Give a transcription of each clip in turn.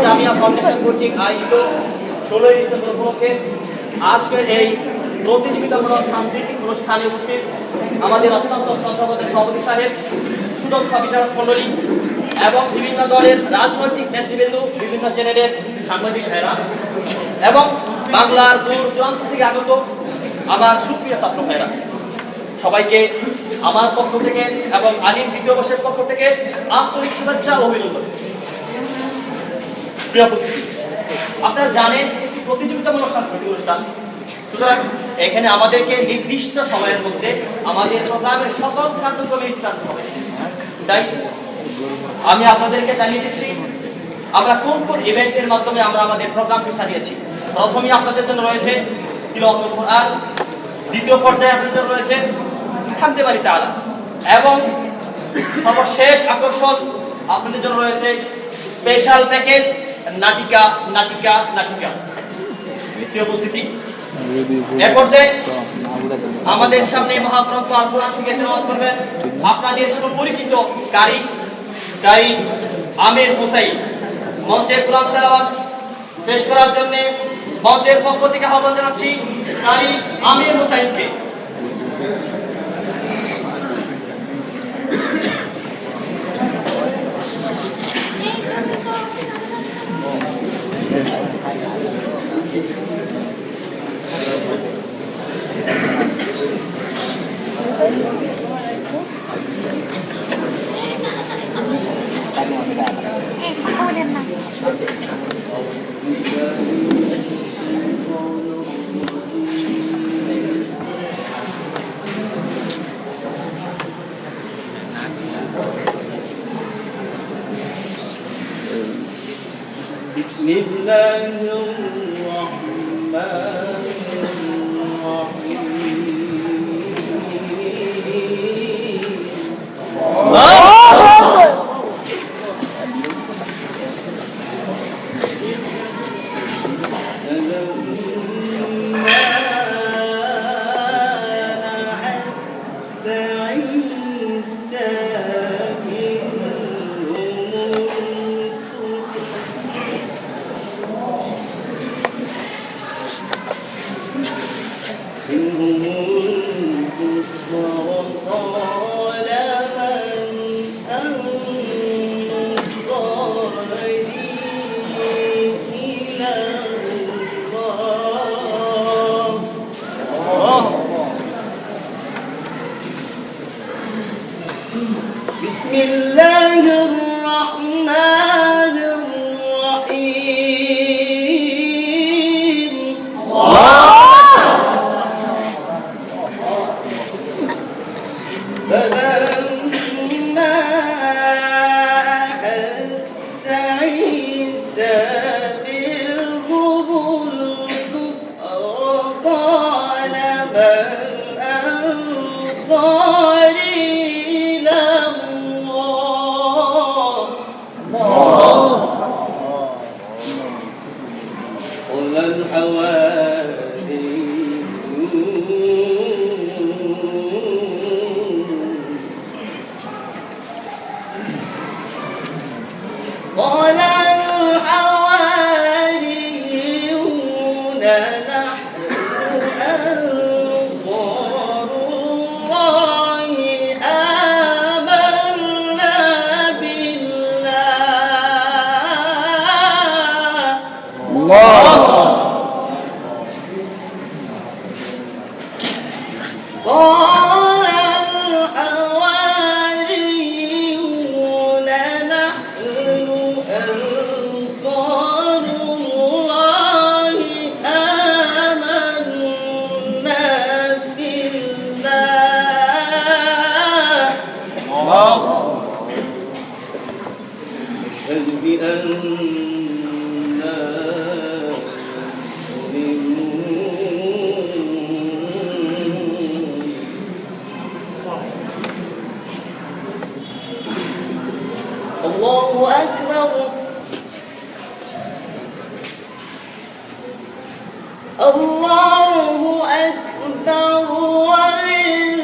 Jamia foundation কর্তৃক আয়োজিত 16 December উপলক্ষে আজকের এই প্রতিযোগিতামূলক সাংস্কৃতিক অনুষ্ঠানে উপস্থিত আমাদের অত্যন্ত শ্রদ্ধাভাজন সভাপতি সাহেব, সুদক্ষ বিচারক মণ্ডলী এবং বিভিন্ন দলের রাজনৈতিক নেতৃবৃন্দ, বিভিন্ন চ্যানেলের সাংবাদিক ভাইরা এবং বাংলার দূর দূরান্ত থেকে আগত আমার সুপ্রিয় ছাত্র ভাইরা, সবাইকে আমার পক্ষ থেকে এবং আলিম দ্বিতীয় বর্ষের পক্ষ থেকে আন্তরিক শুভেচ্ছা ও অভিনন্দন। প্রিয় উপস্থিতি, আপনারা জানেন একটি প্রতিযোগিতামূলক সাংস্কৃতিক অনুষ্ঠান, সুতরাং এখানে আমাদেরকে নির্দিষ্ট সময়ের মধ্যে আমাদের প্রোগ্রামের সকল কার্যক্রমে ইত্যাদি হবে। তাই আমি আপনাদেরকে জানিয়ে দিচ্ছি আমরা কোন কোন ইভেন্টের মাধ্যমে আমরা আমাদের প্রোগ্রামটি সাজিয়েছি। প্রথমেই আপনাদের জন্য রয়েছে তিলাওয়াতুল কোরআন, দ্বিতীয় পর্যায়ে আপনাদের জন্য রয়েছে থাকতে পারি তাআলা, এবং সর্বশেষ আকর্ষণ আপনাদের জন্য রয়েছে স্পেশাল প্যাকেজ নাটিকা নাটিকা নাটিকা। দ্বিতীয় উপস্থিতি, এ পর্যায়ে আমাদের সামনে মহাগ্রন্থ আল কোরআন থেকে তেলাওয়াত করবেন আপনাদের সুপরিচিত কারি আমির হুসাইন। মঞ্চে কোরআন তেলাওয়াত পেশ করার জন্য মঞ্চের পক্ষ থেকে আহ্বান জানাচ্ছি কারি আমির হুসাইনকে। بسم الله الرحمن الرحيم. بسم الله الرحمن الرحيم. فلما أحس عيسى منهم الكفر قال من أنصاري إلى الله قل قال الحواريون نحن أنصار الله آمنا بالله. قال الحواريون نحن أنصار الله آمنا بالله. أشهد بأننا الله أكبر. الله أكبر ولله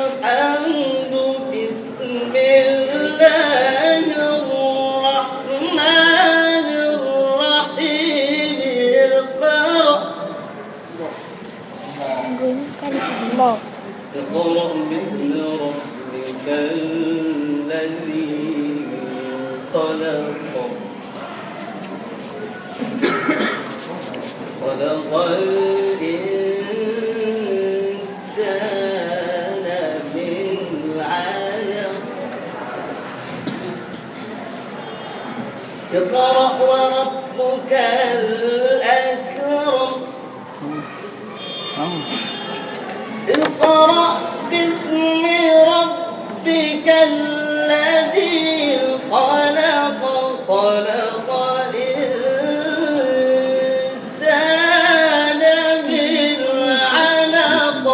الحمد. بسم الله الذي خلق الإنسان من علق اقرأ وربك الأكرم اقرأ باسم ربك الذي خلق خلق الإنسان من علق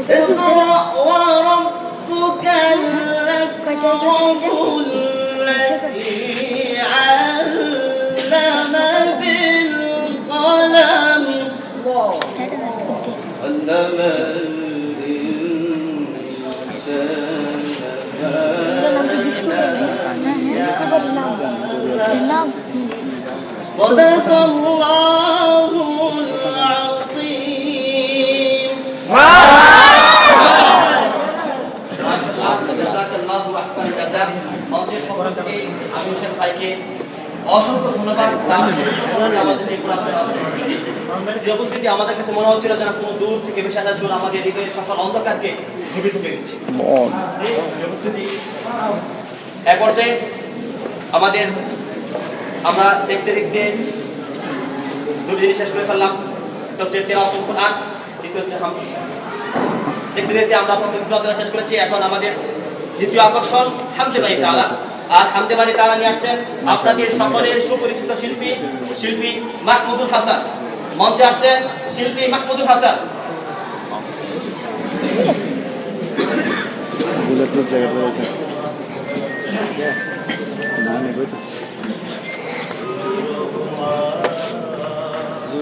اقرأ وربك الأكرم الذي علم بالقلم علم الإنسان صدق الله العظيم অসংখ্য ধন্যবাদ। যে উপস্থিতি আমাদের কাছে মনে হচ্ছিল যেন কোনো দূর থেকে ভেসে আসা জল আমাদের হৃদয়ের সকল অন্ধকারকে ধুবে ধুবে দিচ্ছে। এক পর্যায়ে আমরা দেখতে দেখতে দুটি জিনিস শেষ করে ফেললাম। হচ্ছে তেলাওয়াতুল কুরআন, দ্বিতীয় হচ্ছে দেখতে দেখতে আমরা প্রথম সূরা শেষ করেছি। এখন আমাদের দ্বিতীয় আকর্ষণ হামদে বাড়ি তাআলা। আর হামদে বাড়ি তাআলা নিয়ে আসছেন আপনাদের সকলের সুপরিচিত শিল্পী মাহমুদুল হাসান। মঞ্চে আসছেন শিল্পী মাহমুদুল হাসান।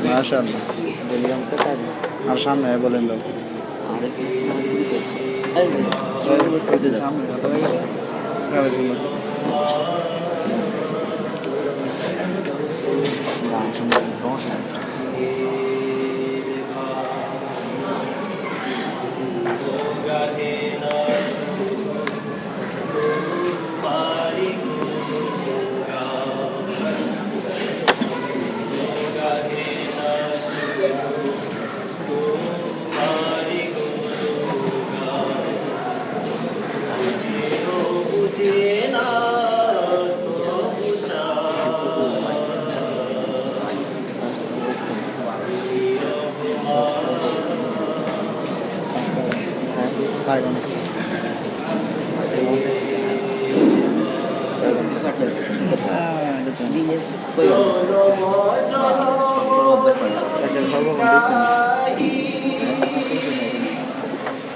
মাশাআল্লাহ আর সামনে বলেন লোক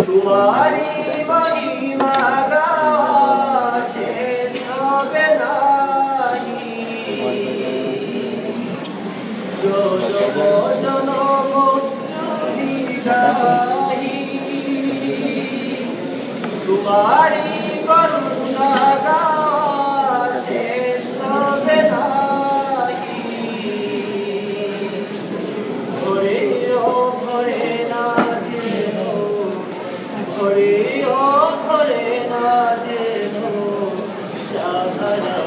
तुम्हारी महिमा गावा शेष হবে নাহি जो जनम जुदी गाही तुम्हारी करुणा गावा शेष হবে নাহি ওরে ও ঘরে না করে না যেন সাহারা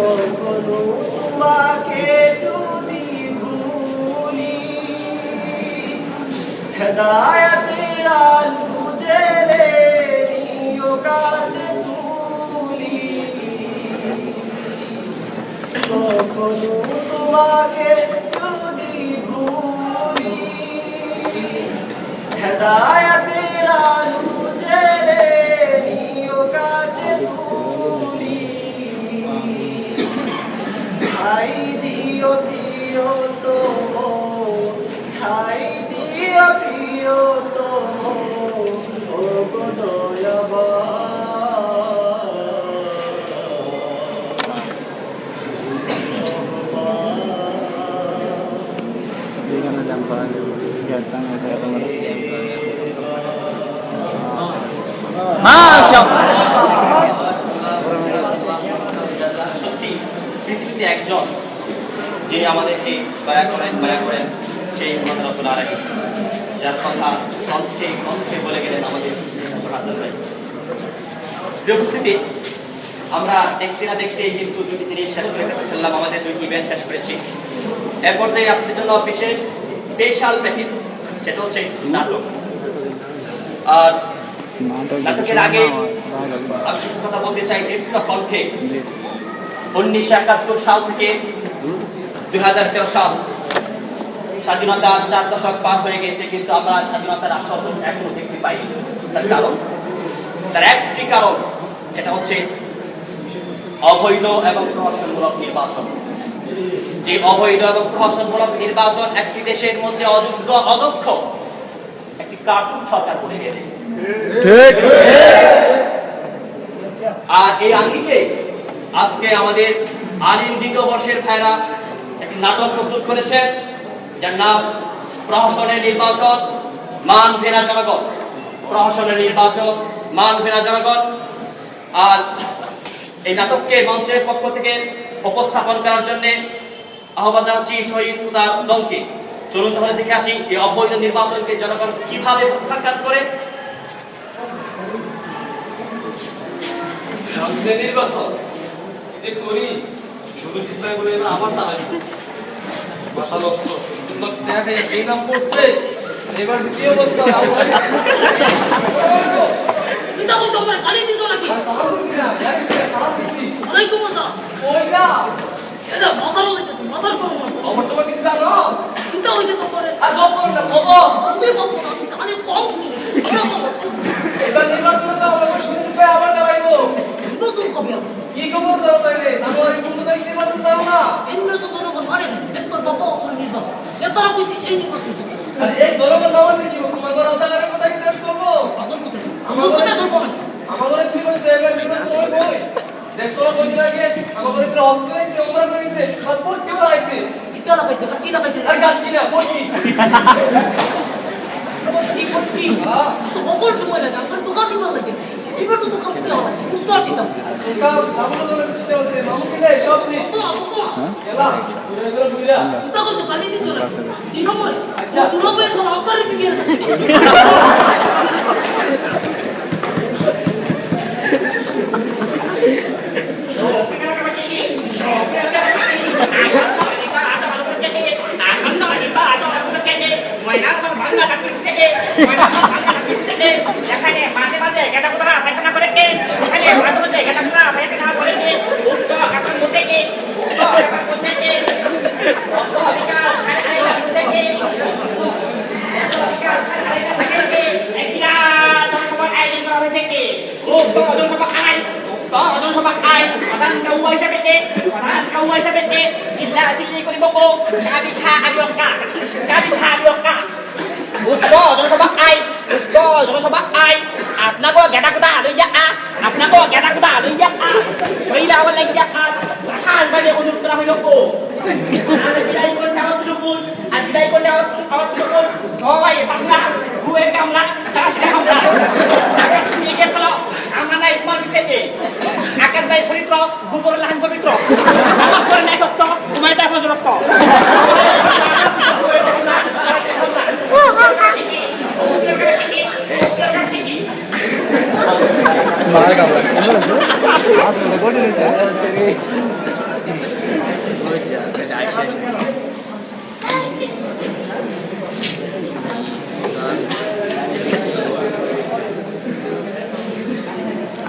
কখনো তোমাকে যদি ভুলি হেদায়েতের আলো জেলে হেদায়েতের আলো জেলে নিও কাছে তুমি ঠাই দিও প্রিয়তম ঠাই দিও প্রিয়তম ও গো এখানে জান পাওয়া যাবে গেতাম এটা তোমার সত্যি পৃথিবীতে একজন যে আমাদেরকে দয়া করেন সেই আমাদের রব্বুল আলামিন, যার কথা কণ্ঠে কণ্ঠে বলে গেলেন আমাদের হাসান ভাই। প্রিয় উপস্থিতি, আমরা দেখতে না দেখতে কিন্তু দুটি জিনিস শেষ করে ফেললাম, আমাদের দুই ইভেন্ট শেষ করেছি। এর পর্যায়ে আপনাদের জন্য বিশেষ স্পেশাল প্যাকেজ, সেটা হচ্ছে নাটক। আর নাটকের আগে আমি কিছু কথা বলতে চাই দীর্ঘ কণ্ঠে। 1971 সাল থেকে 2013 সাল, স্বাধীনতার 4 দশক পার হয়ে গেছে, কিন্তু আমরা স্বাধীনতার আসল এখনো দেখতে পাইনি। তার একটি কারণ, সেটা হচ্ছে অবৈধ এবং প্রহসনমূলক নির্বাচন। যে অবৈধ এবং প্রহসনমূলক নির্বাচন একটি দেশের মধ্যে অযোগ্য অদক্ষ একটি কার্টুন সরকার বসিয়ে দেয়। আর এই আঙ্গিকে আজকে আমাদের আলিম দ্বিতীয় বর্ষের ভাইরা একটি নাটক প্রস্তুত করেছেন, যার নাম প্রহসনের নির্বাচন মান ফেরা জনগণ। প্রহসনের নির্বাচন মান ফেরা জনগণ। আর এই নাটককে মঞ্চের পক্ষ থেকে উপস্থাপন করার জন্য আহ্বান জানাচ্ছি শহীদ উদার দলকে। চলুন তাহলে দেখে আসি এই অবৈধ নির্বাচনকে জনগণ কিভাবে প্রত্যাখ্যান করে। নির্বাচন করি শুধু চিন্তা করে আমার না এই নাম পড়ছে এবার দ্বিতীয় অবস্থা এবার নির্বাচন আবার দাঁড়াইবো কি খবর দাও তাইলে জানুয়ারি 15 তারিখ নির্বাচন দাও না আর এই দলকে দাওয়াত কি তোমাদের অধিকারের কথা কি শেষ করবো আমাদের কি বলছে এবার নির্বাচন হইব দেশ তোরা বলি লাগে আমাদের একটা অস্ট্রেলিয়া ওমরা করেছে পাসপোর্ট কেউ আইছে আর গাছি না বলি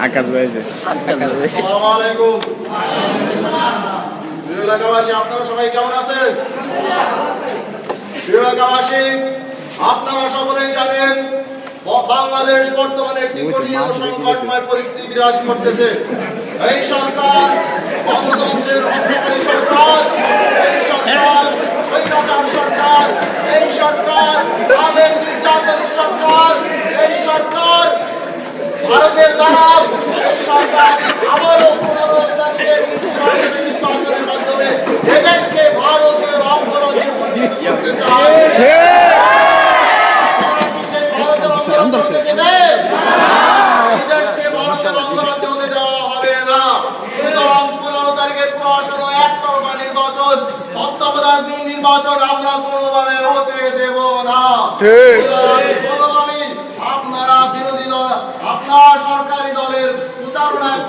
আকাশ ভাইছে আসসালামু আলাইকুম প্রিয় এলাকাবাসী, আপনারা সবাই কেমন আছেন? প্রিয় এলাকাবাসী, আপনারা সকলেই জানেন বাংলাদেশ বর্তমানে একটি কঠিন ও সংকটময় পরিস্থিতি বিরাজ করতেছে। এই সরকার গণতন্ত্রের অন্তর্বর্তী সরকার, এই সরকার স্বৈরাচার সরকার, এই সরকার আলেম নির্যাতনের সরকার, এই সরকার ভারতের দ্বারা, এই সরকার আবারও পুনরুদ্ধারের নির্বাচনের মাধ্যমে এদেশকে ভারতের অঙ্গরাজ্যে পরিণত করতে চায়। বিদেশকে ভারতের অঙ্গরাজ্যে হতে দেওয়া হবে না। সুতরাং 15 তারিখের প্রশাসন ও একতরফা নির্বাচন, তত্ত্বাবধায়ক নির্বাচন আমরা কোনোভাবে হতে দেব না। কোনোভাবেই আপনারা বিরোধী দল, আপনার সরকারি দলের প্রতারণায়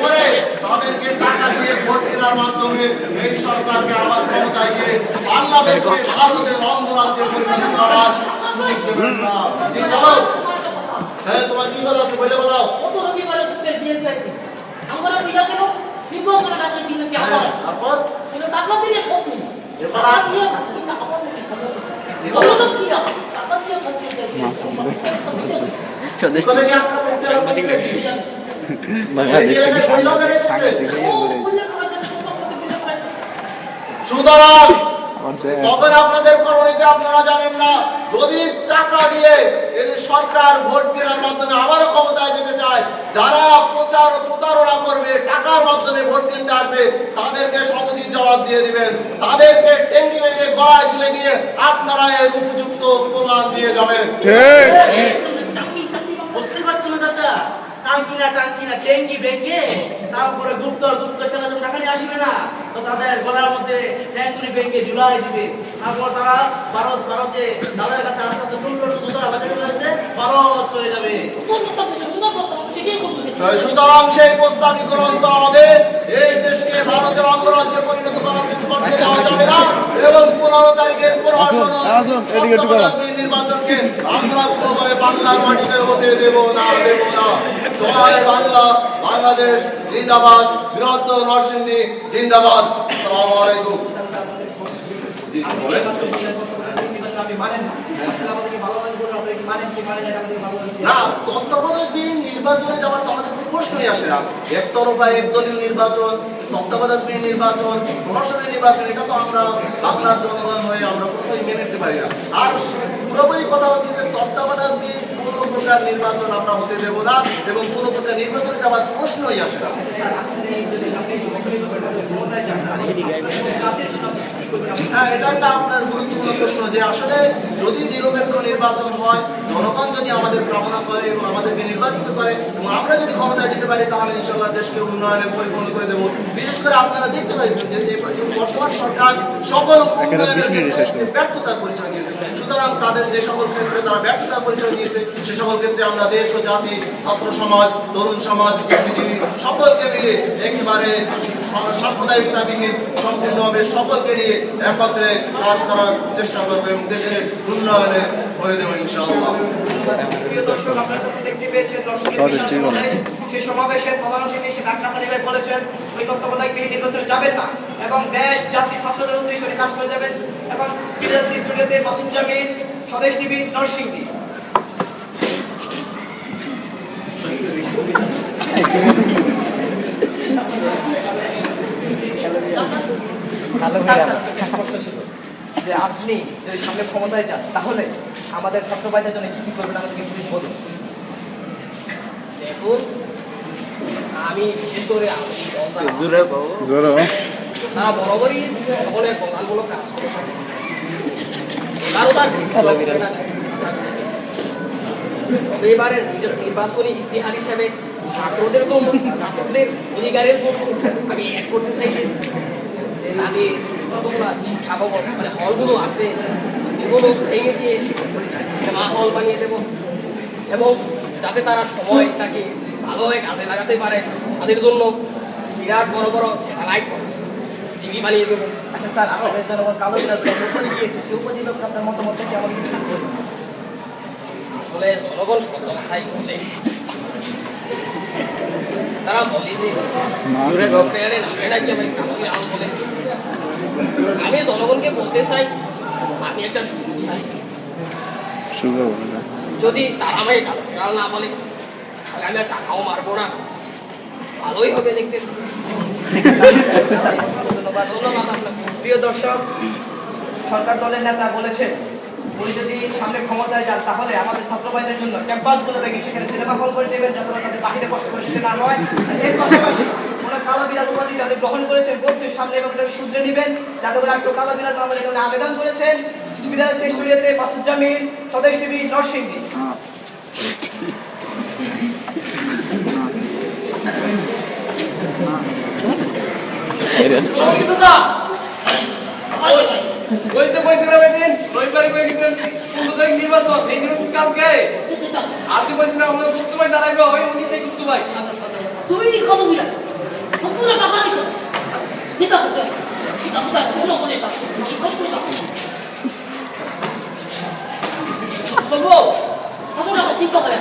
করে তাদেরকে টাকা দিয়ে ভোট কেনার মাধ্যমে এই সরকারকে আবার ক্ষমতায় গিয়ে বাংলাদেশকে ভারতের অঙ্গরাজ্যে পরিণত করার সুযোগ দেবেন না। জি বলো। হ্যাঁ, তোমার কি কথা আছে বলে বলাও। তারপর সুতরাং তখন আপনাদের করণীয় আপনারা জানেন না। যদি টাকা দিয়ে এদের সরকার ভোট কেনার মাধ্যমে আবারও ক্ষমতায় যেতে চায়, যারা প্রচার ও প্রতারণা করবে, টাকার মাধ্যমে ভোট কিনতে আসবে, তাদেরকে সমুচিত জবাব দিয়ে দিবেন। তাদেরকে টেঙ্গি ভেঙে গলায় তুলে দিয়ে আপনারা এর উপযুক্ত প্রমাণ দিয়ে যাবেন। বুঝতে পারছো না চাচা? টাঙ্কিনা টেঙ্গি ব্যাংকে তারপরে গুপ্তচরা যখন টাকা নিয়ে আসবে না, তো তাদের গলার মধ্যে ট্যাঙ্কুনি ব্যাংকে ঝুলাই দিবে। তারপর তারা ভারতে তাদের কাছে আস্তে আস্তে সুতরা বাজারে ভারত চলে যাবে। সুতরাং সেই প্রস্তাবই গ্রহণ করা হবে। এই দেশকে ভারতের অঙ্গরাজ্যে পরিণত করতে দেওয়া যাবে না এবং 15 তারিখের নির্বাচনকে আমরা কোনোভাবে বাংলার মাটিতে হতে দেব না। জয় বাংলা, বাংলাদেশ জিন্দাবাদ, বৃহত্তর নরসিংদী জিন্দাবাদ। আসসালামু আলাইকুম। জি বলেন। না, তত্ত্বাবধায়ক নির্বাচনে যাওয়ার তো আমাদের কোনো প্রশ্নই আসে না। একতরফা একদলীয় নির্বাচন, তত্ত্বাবধায়ক নির্বাচন, প্রশাসনের নির্বাচন, এটা তো আমরা বাংলার জনগণ হয়ে আমরা কোনোই মেনে নিতে পারি না। আর পুরোপুরি কথা হচ্ছে যে তত্ত্বাবধায়ক কোনো প্রকার নির্বাচন আমরা হতে দেব না এবং কোনো প্রকার নির্বাচনে যাওয়ার প্রশ্নই আসে না। হ্যাঁ, এটা একটা আপনার গুরুত্বপূর্ণ প্রশ্ন যে আসলে যদি নিরপেক্ষ নির্বাচন হয়, জনগণ যদি আমাদের কামনা করে এবং আমাদেরকে নির্বাচিত করে এবং আমরা যদি ক্ষমতায় যেতে পারি, তাহলে ইনশাল্লাহ দেশকে উন্নয়নে পরিপূর্ণ করে দেবো। বিশেষ করে আপনারা দেখতে পাচ্ছেন যে বর্তমান সরকার সকল ব্যর্থতার পরিচয় দিয়েছে। সুতরাং তাদের যে সকল ক্ষেত্রে তারা ব্যর্থতার পরিচয় দিয়েছে, সে সকল ক্ষেত্রে আমরা দেশ ও জাতি, ছাত্র সমাজ, তরুণ সমাজ, বুদ্ধিজীবী সকলকে মিলে একেবারে সাম্প্রদায়িকতাবিহীন সম্পূর্ণভাবে সকলকে নিয়ে একত্রে কাজ করার চেষ্টা করবো এবং দেশের উন্নয়নে করে দেবো ইনশাআল্লাহ। প্রিয় দর্শক, আপনারা দেখতে পেয়েছেন সেই সমাবেশের প্রধান অতিথি সে ডাক্তার সাহেব বলেছেন ওই তত্ত্বাবধায়ক নির্বাচনে যাবেন না এবং দেশ জাতি ছাত্রদের উদ্দেশ্যে কাজ করে যাবেন। এবং স্টুডিওতে মাসুদ জামিল, স্বদেশ টিভি, নরসিংদী। যে আপনি যদি সামনে ক্ষমতায় যান, তাহলে আমাদের ছাত্র ভাইদের জন্য কি করবেন আমাদেরকে প্লিজ বলুন। দেখুন, আমি বিশেষ করে তারা বরাবরই সকলের কল্যাণমূলক কাজ করে থাকে। তবে এবারের নির্বাচনী ইতিহাস হিসেবে ছাত্রদের অধিকারের আমি অ্যাড করতে চাইছি যে তাদের যতগুলো শিক্ষা ভবন মানে হলগুলো আছে এগুলো ভেঙে দিয়ে সিনেমা হল বানিয়ে দেব এবং যাতে তারা সময়টাকে ভালোভাবে কাজে লাগাতে পারে তাদের জন্য বিরাট বড় বড় স্যাটেলাইট টিভি বানিয়ে দেবো। আচ্ছা স্যার, আমাদের জনগণ কালো বিড়াল উপদেশ দিয়েছে, সেই উপদেশ আপনার মতামতটা কি আমাদের বলুন। আসলে জনগণ সত্য কথাই বলে, তারা বলে যে আমি জনগণকে বলতে চাই আমি একটা সুযোগ চাই সুযোগ যদি তারা আমাকে গাল না বলে তাহলে আমি আর টাকাও মারবো না, ভালোই হবে দেখতে। ধন্যবাদ। ধন্যবাদ আপনাকে। প্রিয় দর্শক, সরকার দলের নেতা বলেছেন উনি যদি সামনে ক্ষমতায় যান তাহলে আমাদের ছাত্রবাহীদের জন্য ক্যাম্পাসগুলো ভেঙে সেখানে সিনেমা হল করে দেবেন যাতে ওরা তাদের বাহিরে কষ্ট করে যেতে না হয়। এর পাশাপাশি ওনার কালো বিড়াল উপাধি উনি গ্রহণ করেছেন, বলছেন সামনে এবং তাকে শুধরে নেবেন যাতে করে একটু কালো বিড়াল আমাদের এখানে আবেদন করেছেন। বিড়াল চেষ্টিতে মাসুজ্জামিন, স্বদেশ টিভি, নরসিংদী। বলতে বলছিলাম এদিন রবিবারে করে দিবেন 15 তারিখ নির্বাচন, এই নির্বাচন কালকে। আপনি বলছিলেন আমরা কুতুবাই দাঁড়াইবো, ওই উনি সেই কুতুবাই। তুমি কত দিলা কতগুলো টাকা দিছো যেটা হচ্ছে সেটা কোথায় কোনো বলে না বলবো কত টাকা ঠিক করে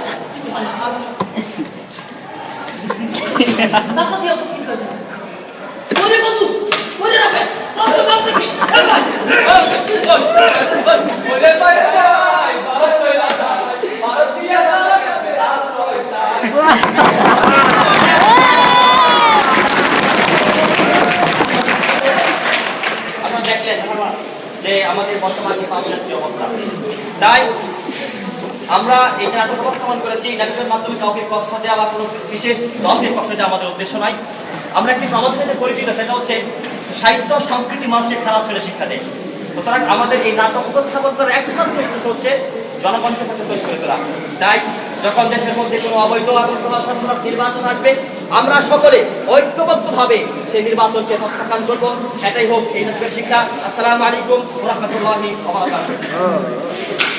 টাকা দিয়ে কি করবে ওরে বন্ধু ওরে রাখে সব তো কাজ থেকে ওরে ভাই ভাই ভারত হইলা ভারত দিয়া রাত হইলা। আপনারা দেখলেন যে আমাদের বর্তমান নির্বাচনের যে অবস্থা, তাই আমরা এই নাটক উপস্থাপন করেছি। নাটকের মাধ্যমে কাউকে কষ্ট দেওয়া বা কোনো বিশেষ দলকে কষ্ট দেওয়া আমাদের উদ্দেশ্য নয়। আমরা একটি সমাজের সাথে পরিচিত, সেটা হচ্ছে সাহিত্য সংস্কৃতি মানুষের খারাপ ছেলে শিক্ষা দেয়। সুতরাং আমাদের এই নাটক উপস্থাপন করার একমাত্র উদ্দেশ্য হচ্ছে জনগণকে সাথে তৈরি করে তোলা। তাই যখন দেশের মধ্যে কোনো অবৈধ আগরতলা সরকার নির্বাচন আসবে, আমরা সকলে ঐক্যবদ্ধভাবে সেই নির্বাচনকে প্রত্যাখ্যান করব। এটাই হোক এই নাটকের শিক্ষা। আসসালামু আলাইকুম ওয়া রাহমাতুল্লাহি ওয়া বারাকাতুহু।